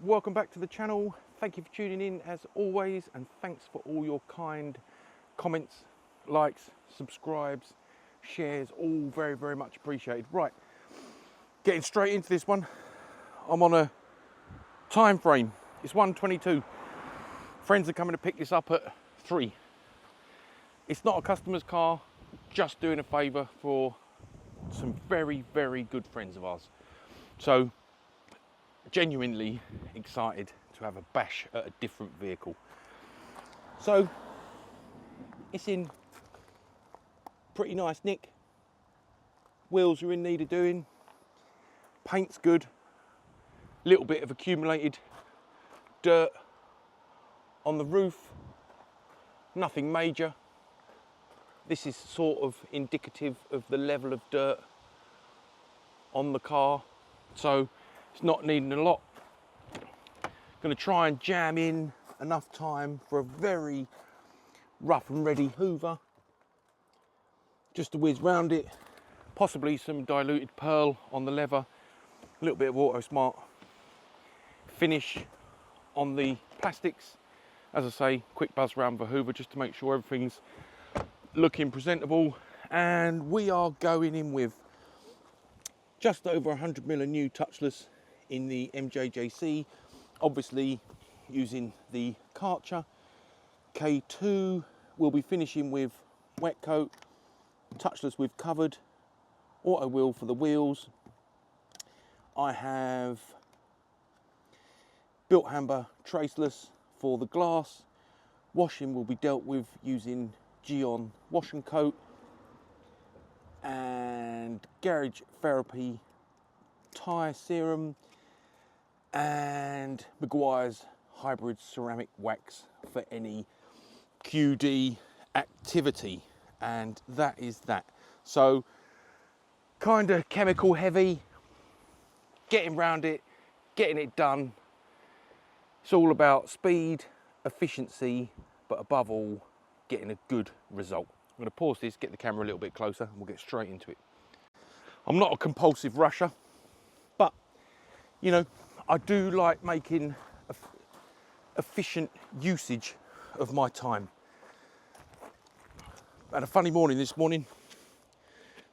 welcome back to the channel. Thank you for tuning in as always, and thanks for all your kind comments, likes, subscribes, shares, all very much appreciated. Right, getting straight into this one. I'm on a time frame. It's 1:22. Friends are coming to pick this up at 3. It's not a customer's car, just doing a favour for some very good friends of ours. So genuinely excited to have a bash at a different vehicle. So it's in pretty nice nick. Wheels are in need of doing. Paint's good. Little bit of accumulated dirt on the roof. Nothing major. This is sort of indicative of the level of dirt on the car. So it's not needing a lot. Going to try and jam in enough time for a very rough and ready hoover. Just to whiz round it. Possibly some diluted pearl on the leather. A little bit of Auto Smart finish on the plastics. As I say, quick buzz round the hoover just to make sure everything's looking presentable. And we are going in with just over 100mm of new touchless in the MJJC, obviously using the Karcher. K2 will be finishing with wet coat, touchless with covered, auto wheel for the wheels. I have built hamber traceless for the glass. Washing will be dealt with using Geon wash and coat, and garage therapy tyre serum, and meguiars hybrid ceramic wax for any QD activity, and that is that. So kind of chemical heavy, getting round it, getting it done. It's all about speed, efficiency, but above all, getting a good result. I'm going to pause this, get the camera a little bit closer, and we'll get straight into it. I'm not a compulsive rusher, but you know, I do like making efficient usage of my time. I had a funny morning this morning,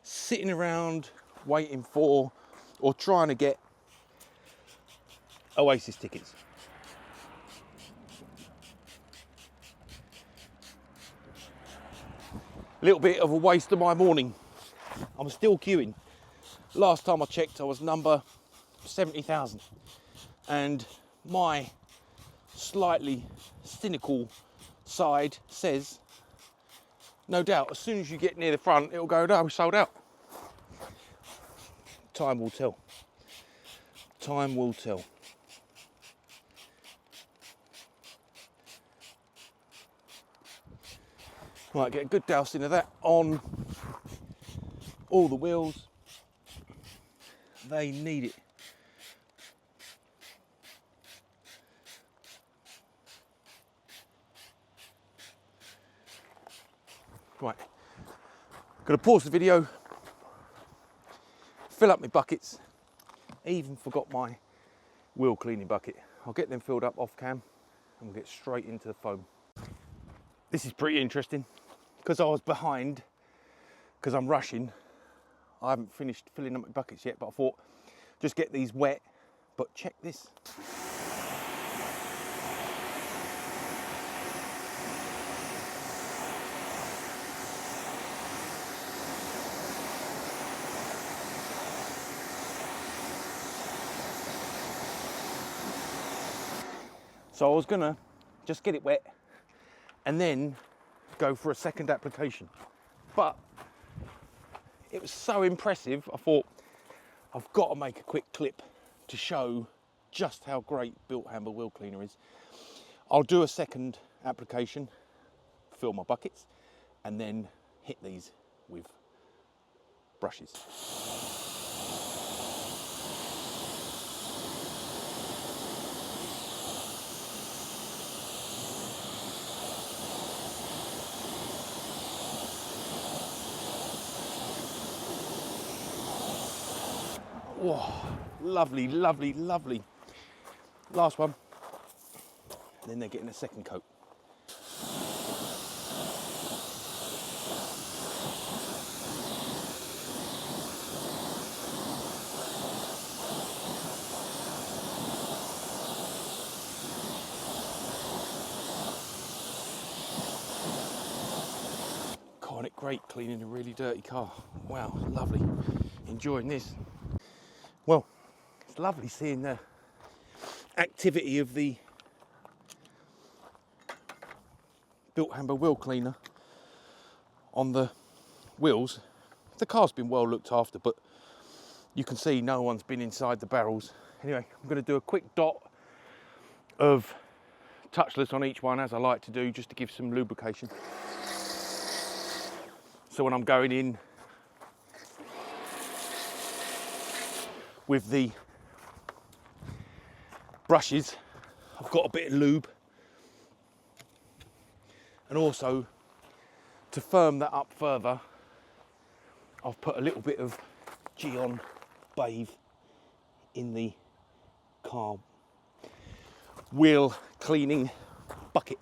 sitting around waiting for or trying to get Oasis tickets. A little bit of a waste of my morning. I'm still queuing. Last time I checked, I was number 70,000, and my slightly cynical side says, no doubt, as soon as you get near the front, it'll go, no, we're sold out. Time will tell. Time will tell. Right, get a good dousing of that on all the wheels. They need it. Right, gonna pause the video, fill up my buckets. Even forgot my wheel cleaning bucket. I'll get them filled up off cam and we'll get straight into the foam. This is pretty interesting because I was behind, because I'm rushing. I haven't finished filling up my buckets yet, but I thought just get these wet. But check this. So I was gonna just get it wet and then go for a second application. But it was so impressive, I thought I've got to make a quick clip to show just how great Built Hamber wheel cleaner is. I'll do a second application, fill my buckets, and then hit these with brushes. Whoa, lovely, lovely, lovely. Last one. And then they're getting a second coat. Isn't it great cleaning a really dirty car? Wow, lovely. Enjoying this. Well, it's lovely seeing the activity of the Built-Hamber wheel cleaner on the wheels. The car's been well looked after, but you can see no one's been inside the barrels. Anyway, I'm going to do a quick dot of touchless on each one, as I like to do, just to give some lubrication. So when I'm going in with the brushes, I've got a bit of lube. And also, to firm that up further, I've put a little bit of Geon Bathe in the car wheel cleaning bucket.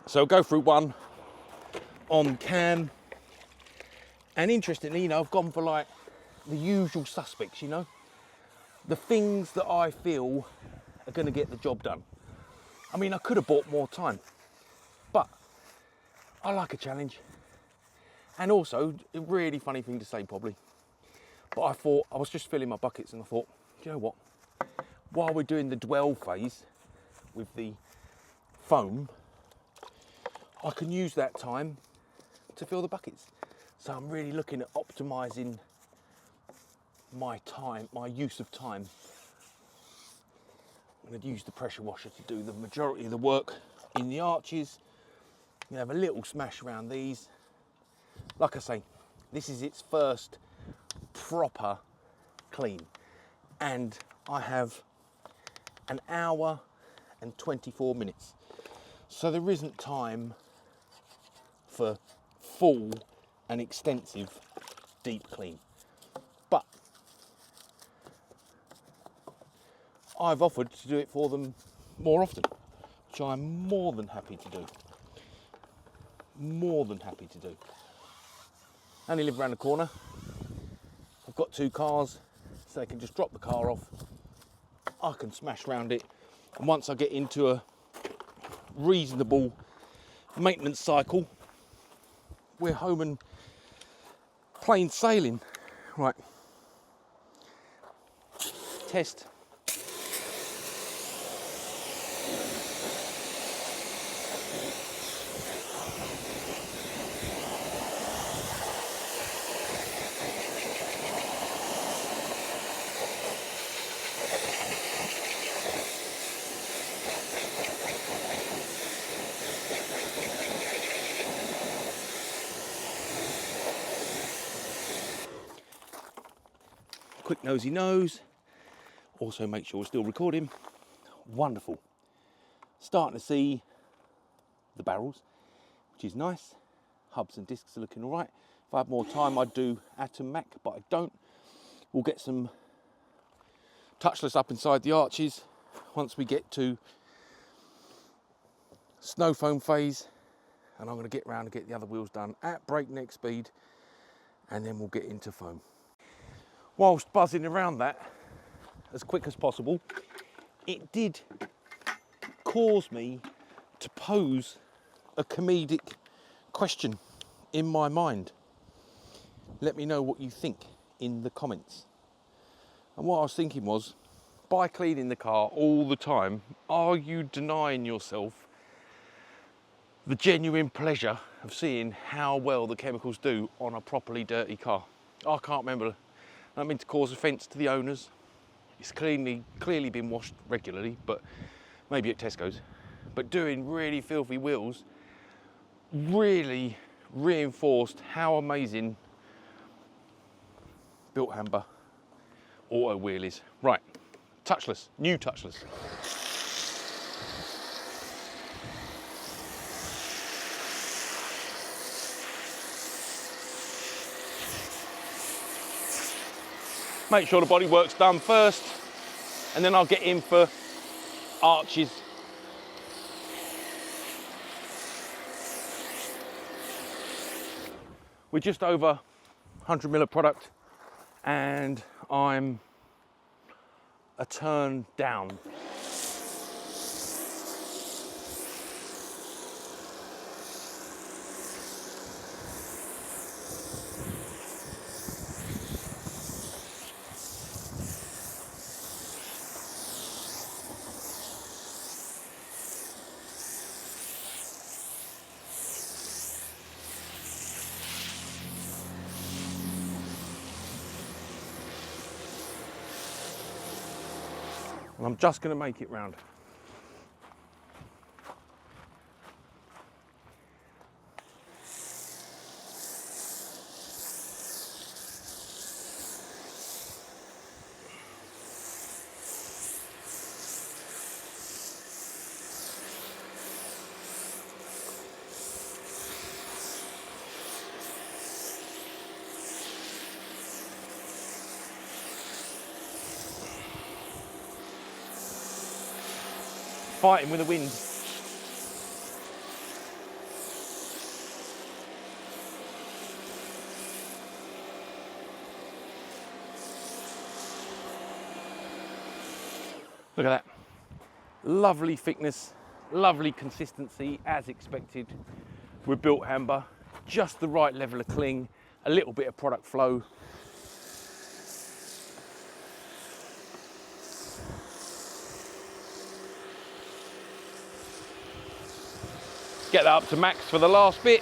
So I'll go through one on cam. And interestingly, you know, I've gone for like the usual suspects, you know, the things that I feel are going to get the job done. I mean, I could have bought more time, but I like a challenge. And also, a really funny thing to say probably, but I thought, I was just filling my buckets and I thought, you know what, while we're doing the dwell phase with the foam, I can use that time to fill the buckets. So I'm really looking at optimising my time, my use of time. I'm going to use the pressure washer to do the majority of the work in the arches. You have a little smash around these. Like I say, this is its first proper clean, and I have an hour and 24 minutes. So there isn't time for full and extensive deep clean. But I've offered to do it for them more often, which I'm more than happy to do. More than happy to do. I only live around the corner. I've got 2 cars, so they can just drop the car off. I can smash around it. And once I get into a reasonable maintenance cycle, we're home and plain sailing. Right. Test. Quick nosy nose. Also make sure we're still recording. Wonderful. Starting to see the barrels, which is nice. Hubs and discs are looking all right. If I had more time, I'd do Atom Mac, but I don't. We'll get some touchless up inside the arches once we get to snow foam phase, and I'm going to get round and get the other wheels done at breakneck speed, and then we'll get into foam. Whilst buzzing around that as quick as possible, it did cause me to pose a comedic question in my mind. Let me know what you think in the comments. And what I was thinking was, by cleaning the car all the time, are you denying yourself the genuine pleasure of seeing how well the chemicals do on a properly dirty car? I can't remember. I don't mean to cause offence to the owners. It's clearly been washed regularly, but maybe at Tesco's. But doing really filthy wheels really reinforced how amazing Built-Hamber auto wheel is. Right, touchless, new touchless. Make sure the bodywork's done first, and then I'll get in for arches. We're just over 100 ml of product and I'm a turn down. And I'm just going to make it round. Fighting with the wind. Look at that. Lovely thickness, lovely consistency as expected with built amber. Just the right level of cling, a little bit of product flow. Get that up to max for the last bit.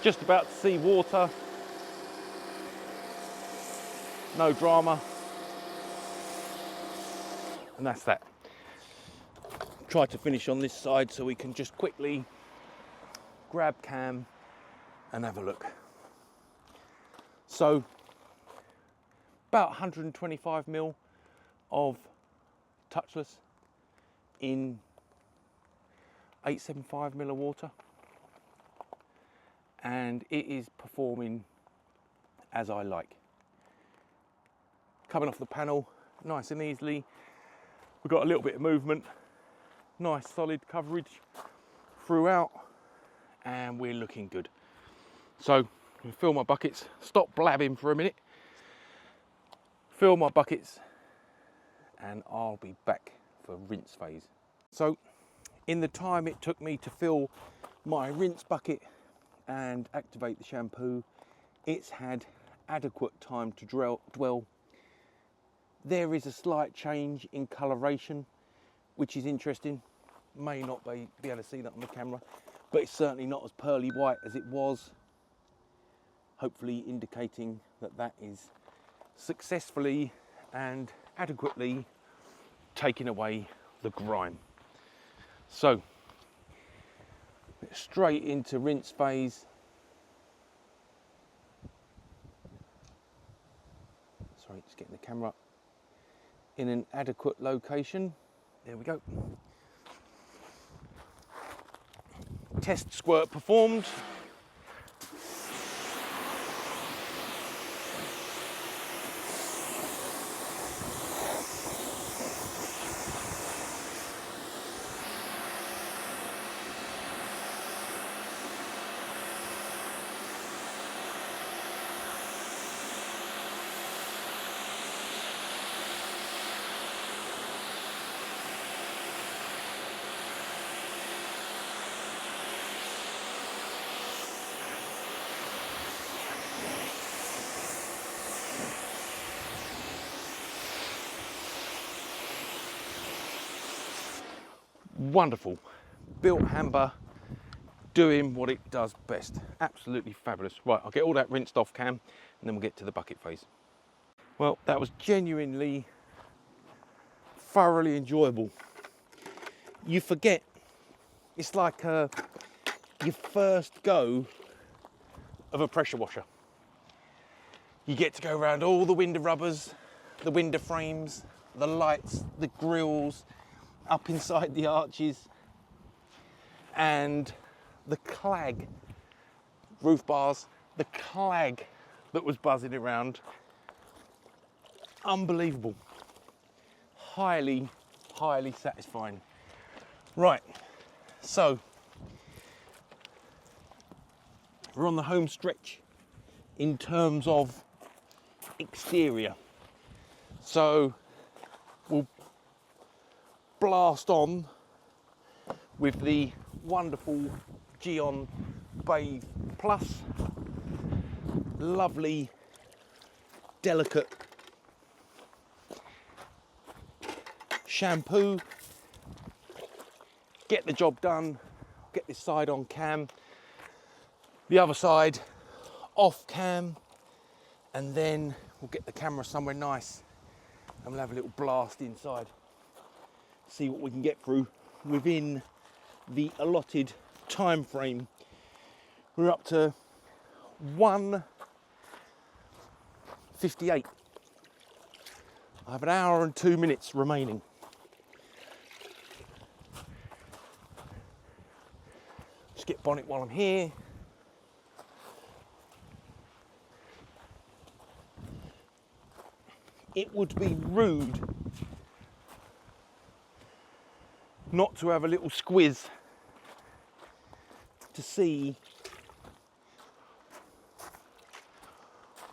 Just about to see water. No drama. And that's that. Try to finish on this side so we can just quickly grab cam and have a look. So about 125 ml of touchless in 875 ml of water, and it is performing as I like. Coming off the panel nice and easily. We've got a little bit of movement, nice solid coverage throughout, and we're looking good. So I'm gonna fill my buckets, stop blabbing for a minute, fill my buckets, and I'll be back for rinse phase. So in the time it took me to fill my rinse bucket and activate the shampoo, it's had adequate time to dwell. There is a slight change in coloration, which is interesting. May not be able to see that on the camera, but it's certainly not as pearly white as it was, hopefully indicating that that is successfully and adequately taking away the grime. So straight into rinse phase. Sorry, just getting the camera up in an adequate location. There we go. Test squirt performed. Wonderful. Built amber doing what it does best. Absolutely fabulous. Right, I'll get all that rinsed off cam and then we'll get to the bucket phase. Well, that was genuinely thoroughly enjoyable. You forget, it's like your first go of a pressure washer. You get to go around all the window rubbers, the window frames, the lights, the grills, up inside the arches, and the clag roof bars, the clag that was buzzing around. Unbelievable. Highly, highly satisfying. Right, so we're on the home stretch in terms of exterior. So we'll blast on with the wonderful Geon Bathe Plus. Lovely, delicate shampoo. Get the job done. Get this side on cam, the other side off cam, and then we'll get the camera somewhere nice and we'll have a little blast inside. See what we can get through within the allotted time frame. We're up to 1:58. I have an hour and 2 minutes remaining. Just get bonnet while I'm here. It would be rude not to have a little squiz to see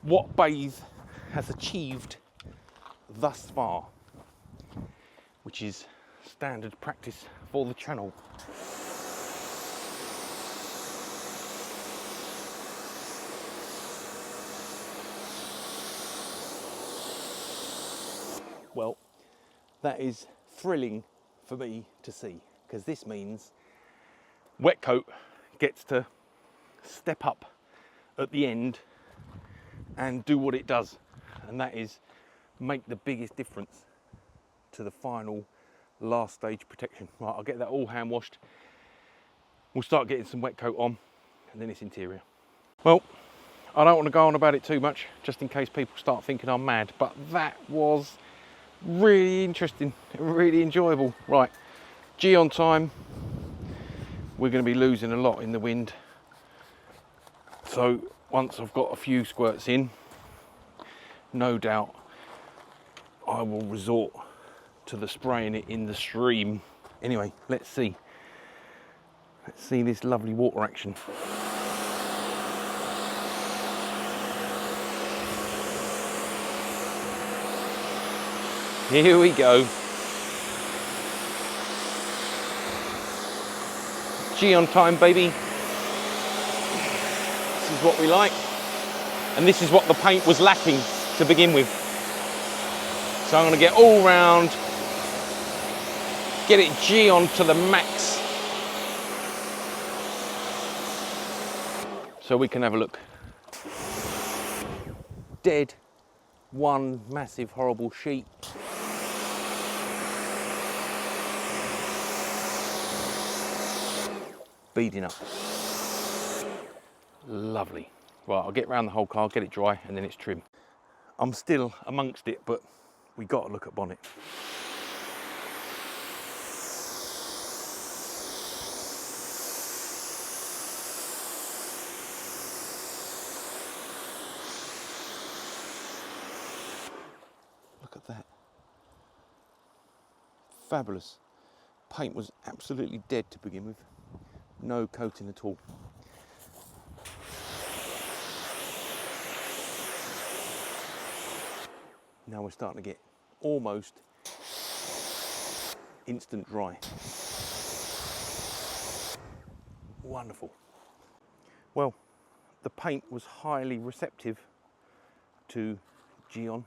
what Bathe has achieved thus far, which is standard practice for the channel. Well, that is thrilling for me to see, because this means wet coat gets to step up at the end and do what it does, and that is make the biggest difference to the final last stage protection. Right, I'll get that all hand washed. We'll start getting some wet coat on, and then it's interior. Well, I don't want to go on about it too much, just in case people start thinking I'm mad, but that was really interesting, really enjoyable. Right, Geon time. We're going to be losing a lot in the wind, so once I've got a few squirts in, no doubt I will resort to the spraying it in the stream. Anyway, let's see this lovely water action. Here we go. Geon time, baby. This is what we like. And this is what the paint was lacking to begin with. So I'm going to get all round, get it Geon to the max, so we can have a look. Dead, one massive horrible sheet. Beading up. Lovely. Right, I'll get round the whole car, get it dry, and then it's trim. I'm still amongst it, but we got to look at bonnet. Look at that. Fabulous. Paint was absolutely dead to begin with. No coating at all. Now we're starting to get almost instant dry. Wonderful. Well, the paint was highly receptive to Geon.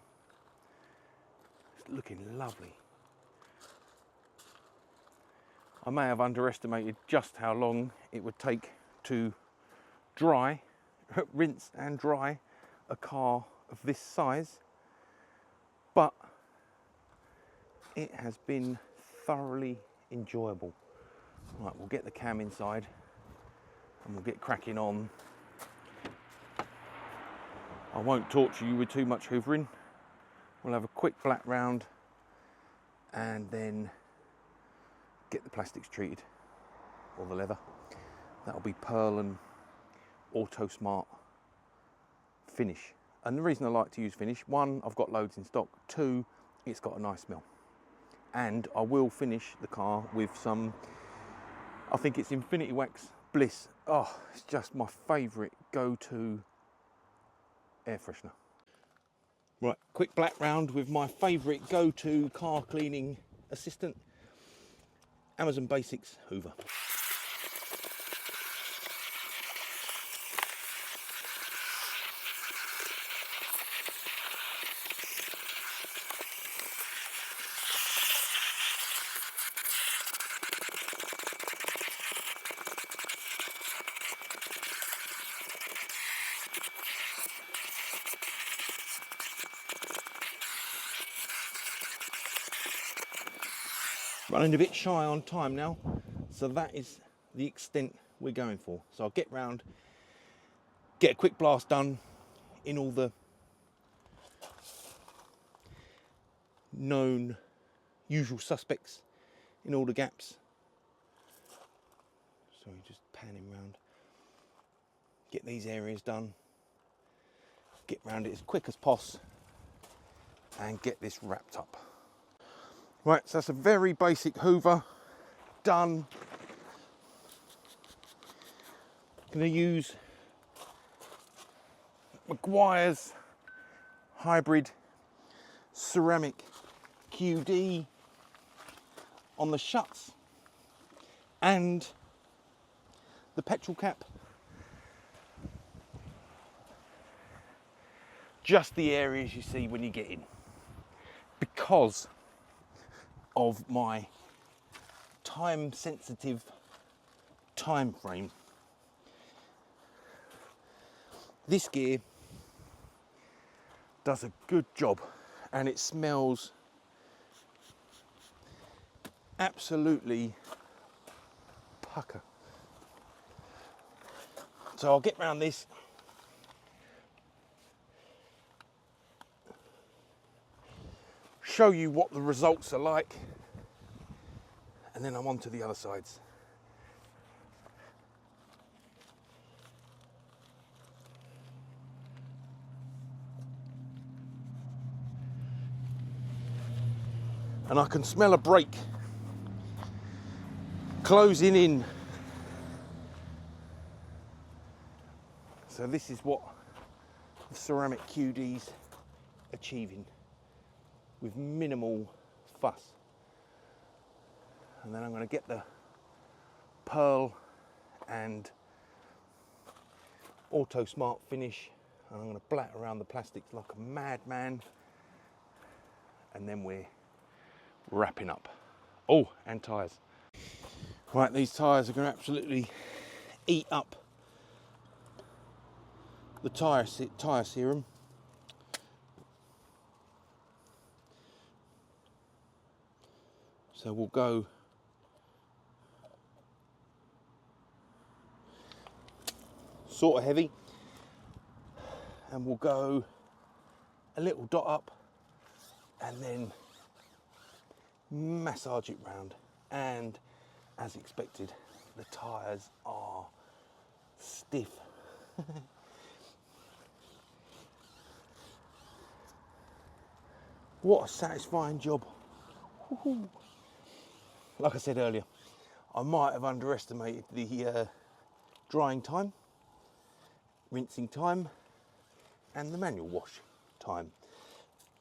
It's looking lovely. I may have underestimated just how long it would take to dry, rinse and dry a car of this size, but it has been thoroughly enjoyable. Right, we'll get the cam inside and we'll get cracking on I won't torture you with too much hoovering. We'll have a quick black round and then get the plastics treated, or the leather. That'll be Pearl and Auto Smart finish. And the reason I like to use finish, one, I've got loads in stock. Two, it's got a nice smell. And I will finish the car with some, I think it's Infinity Wax Bliss. Oh, it's just my favourite go-to air freshener. Right, quick black round with my favourite go-to car cleaning assistant, Amazon Basics Hoover. Running a bit shy on time now, so that is the extent we're going for. So I'll get round, get a quick blast done in all the known usual suspects, in all the gaps. Sorry, just panning round. Get these areas done, get round it as quick as possible, and get this wrapped up. Right, so that's a very basic Hoover done. Going to use Meguiars hybrid ceramic QD on the shuts and the petrol cap. Just the areas you see when you get in, because of my time sensitive time frame. This gear does a good job and it smells absolutely pucker. So I'll get round this. Show you what the results are like, and then I'm on to the other sides. And I can smell a brake closing in. So this is what the ceramic QD's achieving, with minimal fuss. And then I'm going to get the Pearl and Auto Smart finish, and I'm going to black around the plastics like a madman, and then we're wrapping up. Oh, and tyres. Right, these tyres are going to absolutely eat up the tyre serum. So we'll go sort of heavy, and we'll go a little dot up and then massage it round. And as expected, the tyres are stiff. What a satisfying job. Woo-hoo. Like I said earlier, I might have underestimated the drying time, rinsing time, and the manual wash time.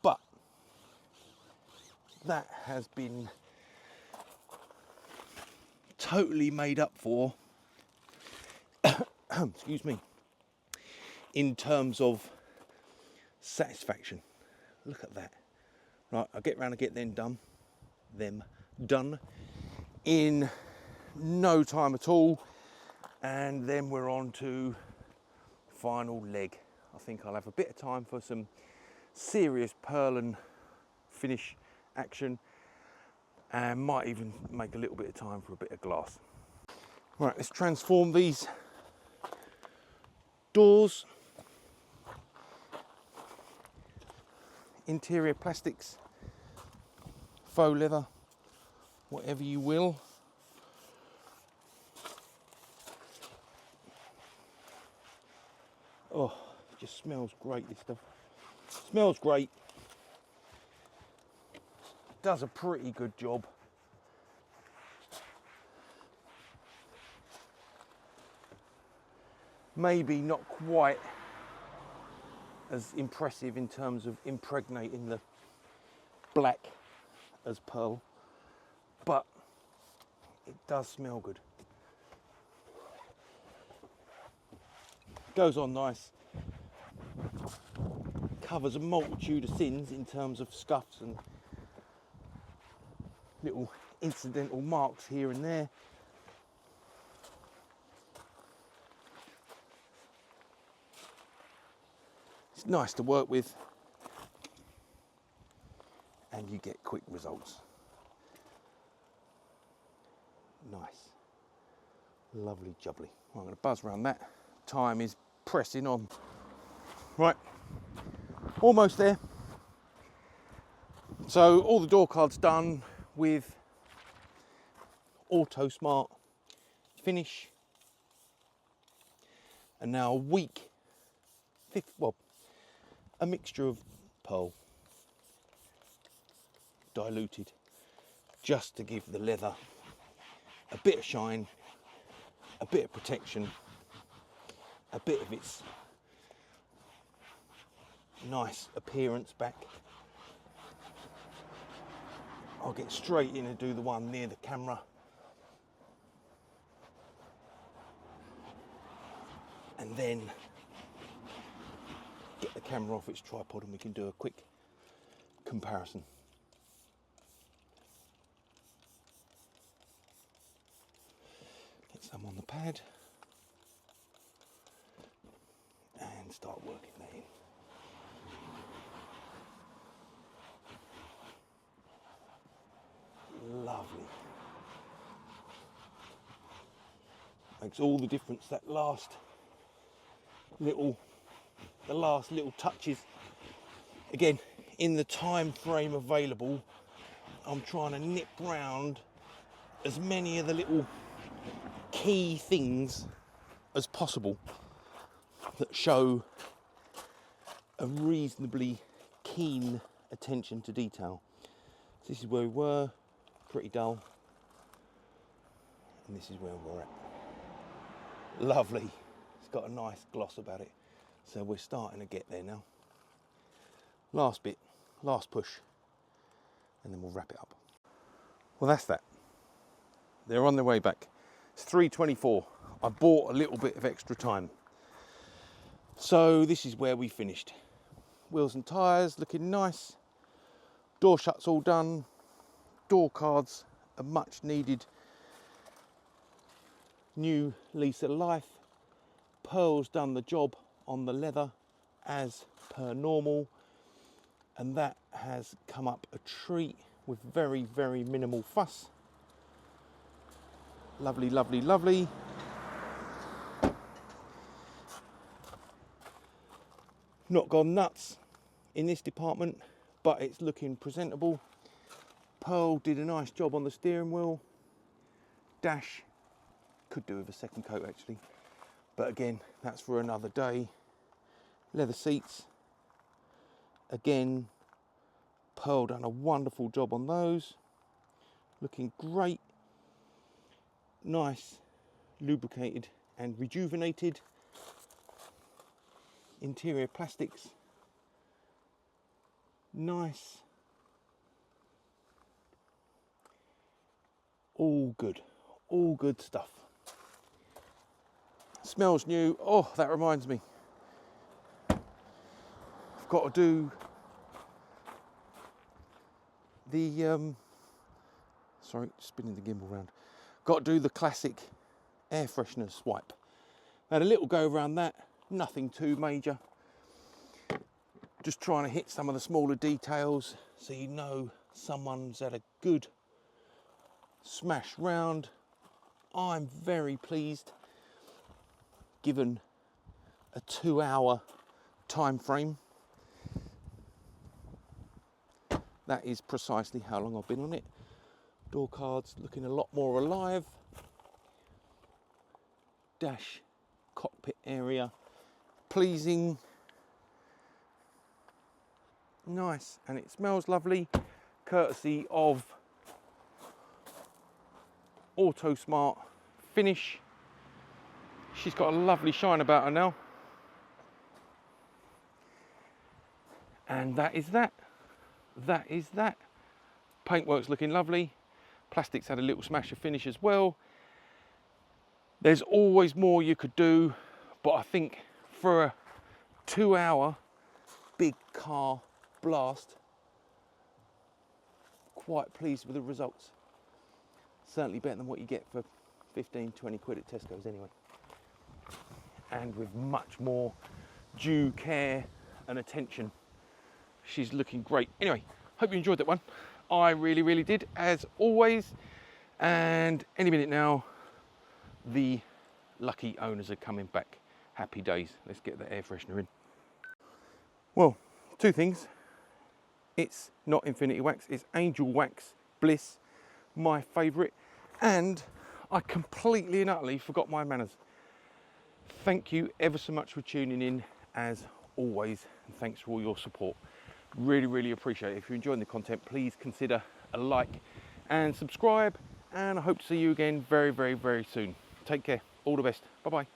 But that has been totally made up for, excuse me, in terms of satisfaction. Look at that. Right, I'll get round and get them done in no time at all, and then we're on to final leg. I think I'll have a bit of time for some serious pearl and finish action, and might even make a little bit of time for a bit of glass. Right, let's transform these doors interior plastics, faux leather, whatever you will. Oh, it just smells great, this stuff. Smells great. Does a pretty good job. Maybe not quite as impressive in terms of impregnating the black as pearl, but it does smell good. Goes on nice. Covers a multitude of sins in terms of scuffs and little incidental marks here and there. It's nice to work with, and you get quick results. Nice, lovely jubbly. I'm going to buzz around that. Time is pressing on. Right, almost there. So all the door cards done with Auto Smart finish, and now a mixture of pearl diluted, just to give the leather a bit of shine, a bit of protection, a bit of its nice appearance back. I'll get straight in and do the one near the camera. And then get the camera off its tripod and we can do a quick comparison. Get some on the pad and start working that in. Lovely. Makes all the difference, that last little touches. Again, in the time frame available, I'm trying to nip round as many of the little key things as possible that show a reasonably keen attention to detail. So this is where we were, pretty dull, and this is where we're at. Lovely. It's got a nice gloss about it. So we're starting to get there now. Last bit, last push, and then we'll wrap it up. Well, that's that. They're on their way back. It's 3:24. I bought a little bit of extra time. So this is where we finished. Wheels and tyres looking nice. Door shuts all done. Door cards, a much needed new lease of life. Pearl's done the job on the leather as per normal, and that has come up a treat with very, very minimal fuss. Lovely, lovely, lovely. Not gone nuts in this department, but it's looking presentable. Pearl did a nice job on the steering wheel. Dash could do with a second coat actually, but again, that's for another day. Leather seats, again, Pearl done a wonderful job on those. Looking great. Nice, lubricated and rejuvenated. Interior plastics, nice. All good stuff. Smells new. Oh, that reminds me, I've got to do the sorry, spinning the gimbal round. Got to do the classic air freshener swipe. Had a little go around that, nothing too major. Just trying to hit some of the smaller details so you know someone's had a good smash round. I'm very pleased, given a 2-hour time frame. that is precisely how long I've been on it. Door cards looking a lot more alive. Dash cockpit area, pleasing, nice, and it smells lovely, courtesy of Auto Smart finish. She's got a lovely shine about her now. And that is that. That is that. Paintwork's looking lovely. Plastics had a little smash of finish as well. There's always more you could do, but I think for a 2-hour big car blast, quite pleased with the results. Certainly better than what you get for 15, 20 quid at Tesco's anyway. And with much more due care and attention. She's looking great. Anyway, hope you enjoyed that one. I really, really did, as always. And any minute now, the lucky owners are coming back. Happy days. Let's get the air freshener in. Well, two things. It's not Infinity Wax, it's Angel Wax Bliss, my favourite. And I completely and utterly forgot my manners. Thank you ever so much for tuning in, as always, and thanks for all your support. Really, really appreciate it. If you're enjoying the content, please consider a like and subscribe, and I hope to see you again very, very, very soon. Take care. All the best. Bye-bye.